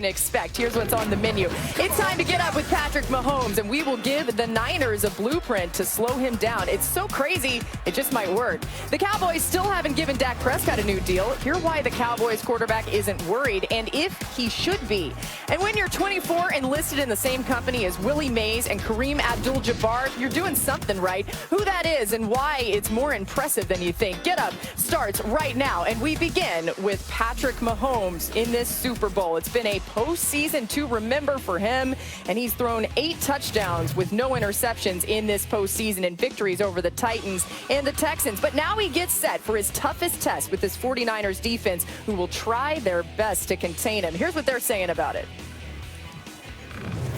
Expect. Here's what's on the menu. It's time to get up with Patrick Mahomes, and we will give the Niners a blueprint to slow him down. It's so crazy, it just might work. The Cowboys still haven't given Dak Prescott a new deal. Hear why the Cowboys quarterback isn't worried, and if he should be. And when you're 24 and listed in the same company as Willie Mays and Kareem Abdul-Jabbar, you're doing something right. Who that is and why it's more impressive than you think. Get Up starts right now, and we begin with Patrick Mahomes in this Super Bowl. It's been a postseason to remember for him, and he's thrown 8 touchdowns with no interceptions in this postseason and victories over the Titans and the Texans. But now he gets set for his toughest test with this 49ers defense, who will try their best to contain him. Here's what they're saying about it.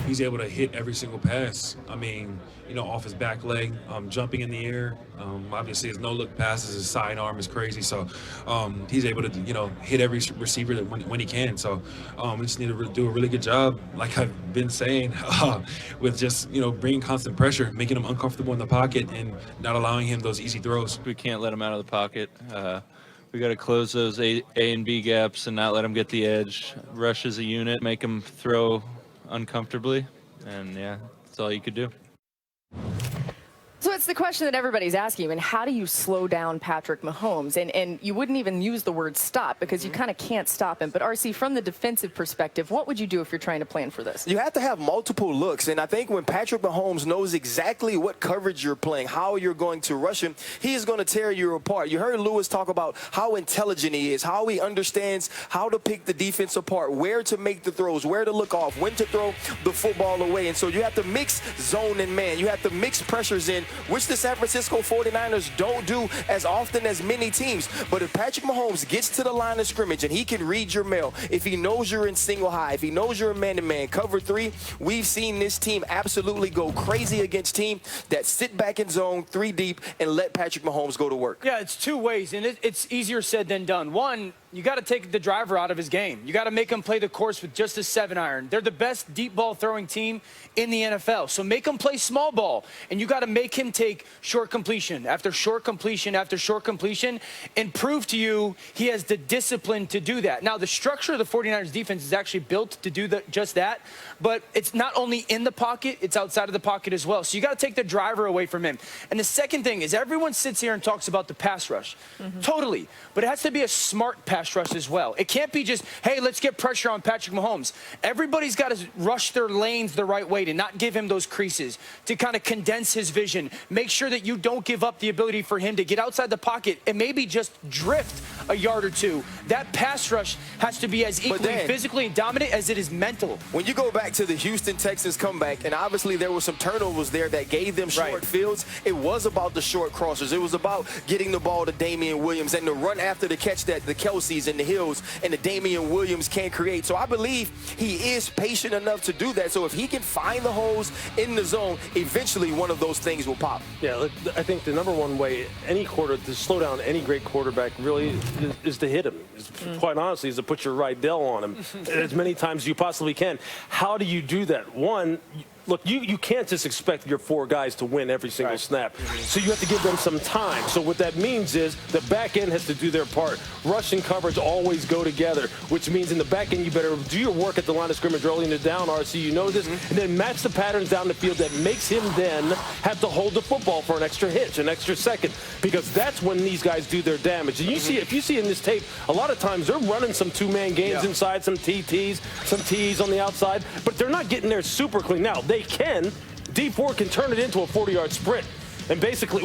He's able to hit every single pass. I mean, you know, off his back leg, jumping in the air. Obviously, his no-look passes, his sidearm is crazy. So he's able to, you know, hit every receiver when he can. So we just need to do a really good job, like I've been saying, with just, you know, bringing constant pressure, making him uncomfortable in the pocket and not allowing him those easy throws. We can't let him out of the pocket. We got to close those A and B gaps and not let him get the edge. Rush as a unit, make him throw uncomfortably, and yeah, that's all you could do. So it's the question that everybody's asking, and how do you slow down Patrick Mahomes? And you wouldn't even use the word stop because you kind of can't stop him. But RC, from the defensive perspective, what would you do if you're trying to plan for this? You have to have multiple looks, and I think when Patrick Mahomes knows exactly what coverage you're playing, how you're going to rush him, he is going to tear you apart. You heard Lewis talk about how intelligent he is, how he understands how to pick the defense apart, where to make the throws, where to look off, when to throw the football away. And so you have to mix zone and man. You have to mix pressures in, which the San Francisco 49ers don't do as often as many teams. But if Patrick Mahomes gets to the line of scrimmage and he can read your mail, if he knows you're in single high, if he knows you're in man-to-man, cover 3, we've seen this team absolutely go crazy against teams that sit back in zone 3 deep and let Patrick Mahomes go to work. Yeah, it's two ways, and it's easier said than done. One, you got to take the driver out of his game. You got to make him play the course with just a 7-iron. They're the best deep ball throwing team in the NFL. So make him play small ball, and you got to make him take short completion after short completion after short completion and prove to you he has the discipline to do that. Now, the structure of the 49ers defense is actually built to do just that, but it's not only in the pocket, it's outside of the pocket as well. So you got to take the driver away from him. And the second thing is everyone sits here and talks about the pass rush. Totally. But it has to be a smart pass rush as well. It can't be just, hey, let's get pressure on Patrick Mahomes. Everybody's got to rush their lanes the right way to not give him those creases, to kind of condense his vision. Make sure that you don't give up the ability for him to get outside the pocket and maybe just drift a yard or two. That pass rush has to be as equally physically dominant as it is mental. When you go back to the Houston Texans comeback, and obviously there were some turnovers there that gave them short fields, it was about the short crossers. It was about getting the ball to Damian Williams and the run after the catch that the Kelce's and the Hills and the Damian Williams can't create. So I believe he is patient enough to do that. So if he can find the holes in the zone, eventually one of those things will pop. Yeah, I think the number one way to slow down any great quarterback really is to hit him. Quite honestly, is to put your right Dell on him as many times as you possibly can. How do you do that? One, look, you can't just expect your 4 guys to win every single snap. So you have to give them some time. So what that means is the back end has to do their part. Rush and coverage always go together, which means in the back end you better do your work at the line of scrimmage early in the down, RC, you know this, and then match the patterns down the field that makes him then have to hold the football for an extra hitch, an extra second, because that's when these guys do their damage. And you see, if you see in this tape, a lot of times they're running some 2-man games inside, some TTs, some Ts on the outside, but they're not getting there super clean. Now, they can. D4 can turn it into a 40-yard sprint and basically,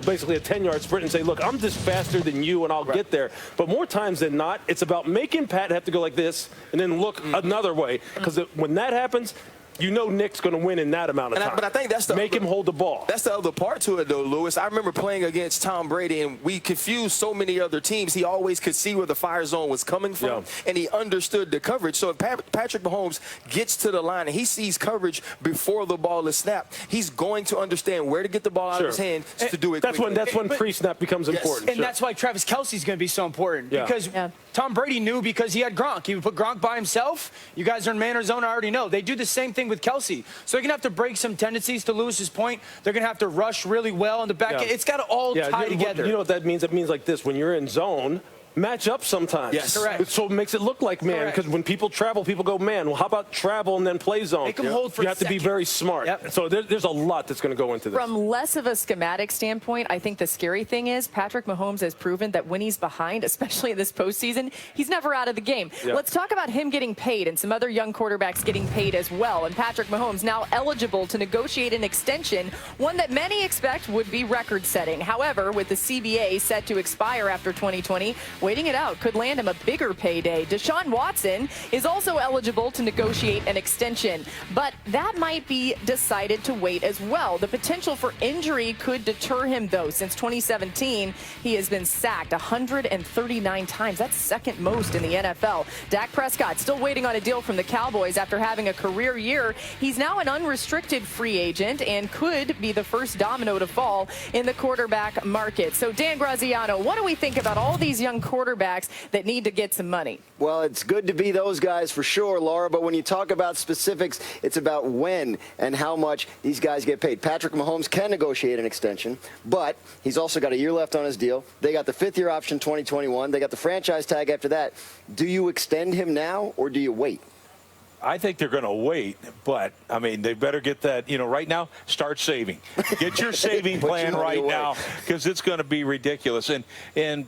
basically a 10-yard sprint and say, look, I'm just faster than you and I'll get there. But more times than not, it's about making Pat have to go like this and then look another way. Because when that happens, you know Nick's going to win in that amount of time. But I think that's make him hold the ball. That's the other part to it, though, Lewis. I remember playing against Tom Brady, and we confused so many other teams. He always could see where the fire zone was coming from, and he understood the coverage. So if Patrick Mahomes gets to the line and he sees coverage before the ball is snapped, he's going to understand where to get the ball out of his hand to do it quickly. That's when pre-snap becomes important. And that's why Travis Kelce's going to be so important, because Tom Brady knew because he had Gronk. He would put Gronk by himself. You guys are in man or zone, I already know. They do the same thing with Kelce. So they're going to have to break some tendencies, to Lewis's point. They're going to have to rush really well in the back. It's got to all tie together. You know what that means? It means like this. When you're in zone, match up sometimes. Yes. Correct. So it makes it look like man, Correct. because when people travel, people go, man, well, how about travel and then play zone? Make 'em hold for You a have to be second. very smart. Yep. So there's a lot that's going to go into this. From less of a schematic standpoint, I think the scary thing is Patrick Mahomes has proven that when he's behind, especially in this postseason, he's never out of the game. Yeah. Let's talk about him getting paid and some other young quarterbacks getting paid as well. And Patrick Mahomes now eligible to negotiate an extension, one that many expect would be record-setting. However, with the CBA set to expire after 2020, waiting it out could land him a bigger payday. Deshaun Watson is also eligible to negotiate an extension, but that might be decided to wait as well. The potential for injury could deter him, though. Since 2017, he has been sacked 139 times. That's second most in the NFL. Dak Prescott still waiting on a deal from the Cowboys after having a career year. He's now an unrestricted free agent and could be the first domino to fall in the quarterback market. So, Dan Graziano, what do we think about all these young quarterbacks that need to get some money? Well, it's good to be those guys for sure, Laura, but when you talk about specifics, it's about when and how much these guys get paid. Patrick Mahomes can negotiate an extension, but he's also got a year left on his deal. They got the fifth-year option 2021. They got the franchise tag after that. Do you extend him now or do you wait? I think they're going to wait, but, I mean, they better get that, right now, start saving. Get your saving plan right now, because it's going to be ridiculous. And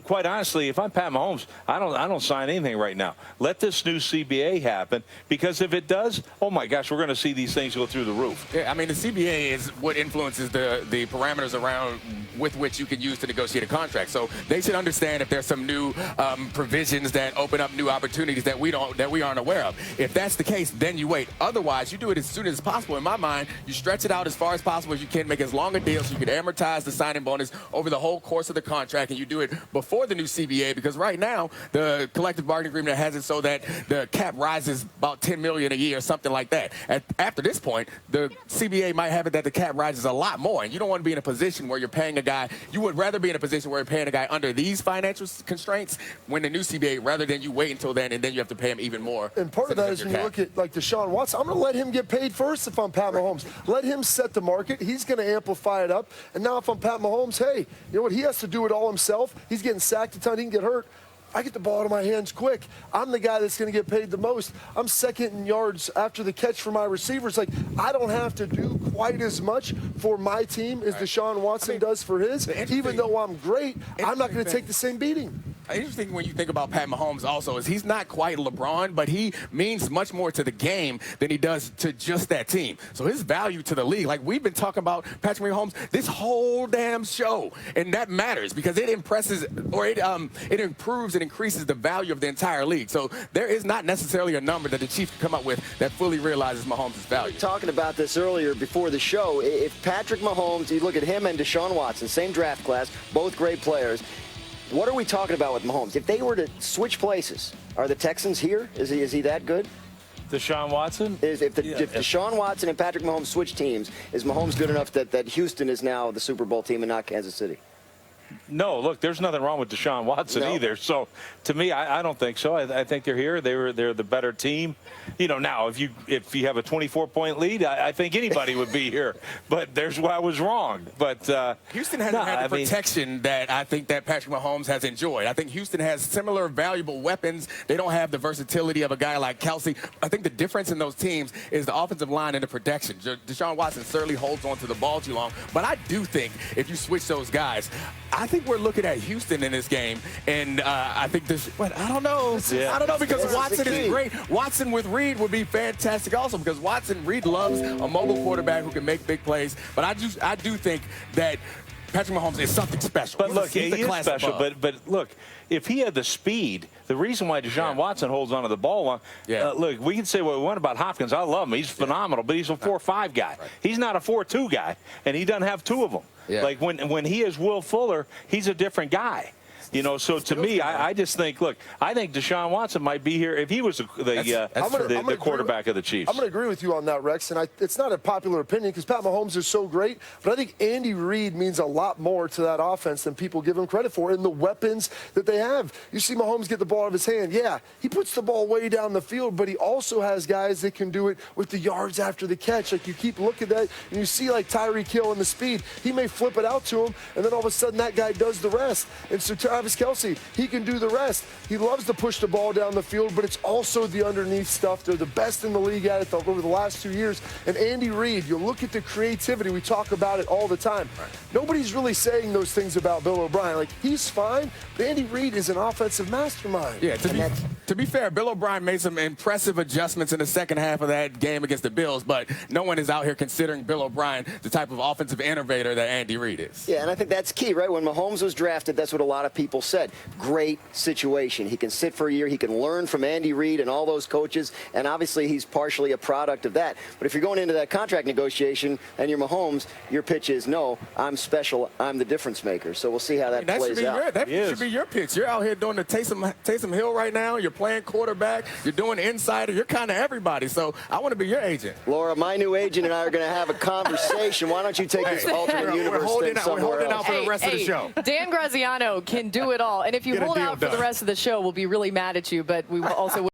quite honestly, if I'm Pat Mahomes, I don't sign anything right now. Let this new CBA happen, because if it does, oh, my gosh, we're going to see these things go through the roof. Yeah, I mean, the CBA is what influences the parameters around with which you can use to negotiate a contract. So they should understand if there's some new provisions that open up new opportunities that we aren't aware of. If that's the case, then you wait. Otherwise, you do it as soon as possible. In my mind, you stretch it out as far as possible as you can, make as long a deal so you can amortize the signing bonus over the whole course of the contract, and you do it before the new CBA, because right now the collective bargaining agreement has it so that the cap rises about $10 million a year, something like that. After this point, the CBA might have it that the cap rises a lot more, and you don't want to be in a position where you're paying a guy. You would rather be in a position where you're paying a guy under these financial constraints when the new CBA, rather than you wait until then and then you have to pay him even more. And part of that is when you look at like Deshaun Watson, I'm going to let him get paid first if I'm Pat Mahomes. Let him set the market. He's going to amplify it up. And now if I'm Pat Mahomes, hey, you know what? He has to do it all himself. He's getting sacked a ton. He can get hurt. I get the ball out of my hands quick. I'm the guy that's going to get paid the most. I'm second in yards after the catch for my receivers. Like, I don't have to do quite as much for my team as Deshaun Watson does for his. Even though I'm great, I'm not going to take the same beating. Interesting when you think about Pat Mahomes also is he's not quite LeBron, but he means much more to the game than he does to just that team. So his value to the league, like we've been talking about Patrick Mahomes this whole damn show, and that matters because it impresses or it improves and increases the value of the entire league. So there is not necessarily a number that the Chiefs can come up with that fully realizes Mahomes' value. We were talking about this earlier before the show. If Patrick Mahomes, you look at him and Deshaun Watson, same draft class, both great players. What are we talking about with Mahomes? If they were to switch places, are the Texans here? Is he that good? Deshaun Watson? If Deshaun Watson and Patrick Mahomes switch teams, is Mahomes good enough that Houston is now the Super Bowl team and not Kansas City? No, look, there's nothing wrong with Deshaun Watson either. So, to me, I don't think so. I think they're here. They're the better team. Now if you have a 24-point lead, I think anybody would be here. But there's where I was wrong. But Houston hasn't had the protection that I think that Patrick Mahomes has enjoyed. I think Houston has similar valuable weapons. They don't have the versatility of a guy like Kelsey. I think the difference in those teams is the offensive line and the protection. Deshaun Watson certainly holds on to the ball too long. But I do think if you switch those guys, I think we're looking at Houston in this game, and I think this. But I don't know. I don't know because Watson is great. Watson with Reed would be fantastic also because Reed loves a mobile quarterback who can make big plays. But I do think that Patrick Mahomes is something special. But look, he is special. But look, if he had the speed, the reason why Deshaun Watson holds onto the ball long, look, we can say what we want about Hopkins. I love him. He's phenomenal, but he's a 4-5 guy. He's not a 4-2 guy, and he doesn't have two of them. Like when he is Will Fuller, he's a different guy. So to me, I just think, look, I think Deshaun Watson might be here if he was the quarterback of the Chiefs. I'm going to agree with you on that, Rex, and it's not a popular opinion because Pat Mahomes is so great, but I think Andy Reid means a lot more to that offense than people give him credit for and the weapons that they have. You see Mahomes get the ball out of his hand. Yeah, he puts the ball way down the field, but he also has guys that can do it with the yards after the catch. Like, you keep looking at that, and you see, like, Tyreek Hill and the speed. He may flip it out to him, and then all of a sudden that guy does the rest. And so Travis Kelce, he can do the rest. He loves to push the ball down the field, but it's also the underneath stuff. They're the best in the league at it over the last 2 years. And Andy Reid, you look at the creativity. We talk about it all the time. Right. Nobody's really saying those things about Bill O'Brien. Like, he's fine, but Andy Reid is an offensive mastermind. Yeah, to be fair, Bill O'Brien made some impressive adjustments in the second half of that game against the Bills, but no one is out here considering Bill O'Brien the type of offensive innovator that Andy Reid is. Yeah, and I think that's key, right? When Mahomes was drafted, that's what a lot of people said. Great situation. He can sit for a year. He can learn from Andy Reid and all those coaches, and obviously he's partially a product of that. But if you're going into that contract negotiation and you're Mahomes, your pitch is, no, I'm special. I'm the difference maker. So we'll see how that plays out. That should be your pitch. You're out here doing the Taysom Hill right now. You're playing quarterback. You're doing insider. You're kind of everybody. So I want to be your agent. Laura, my new agent and I are going to have a conversation. Why don't you take this alternate universe thing somewhere We're holding else? out for the rest of the show. Dan Graziano can do it all. And if you hold out for the rest of the show, we'll be really mad at you, but we will also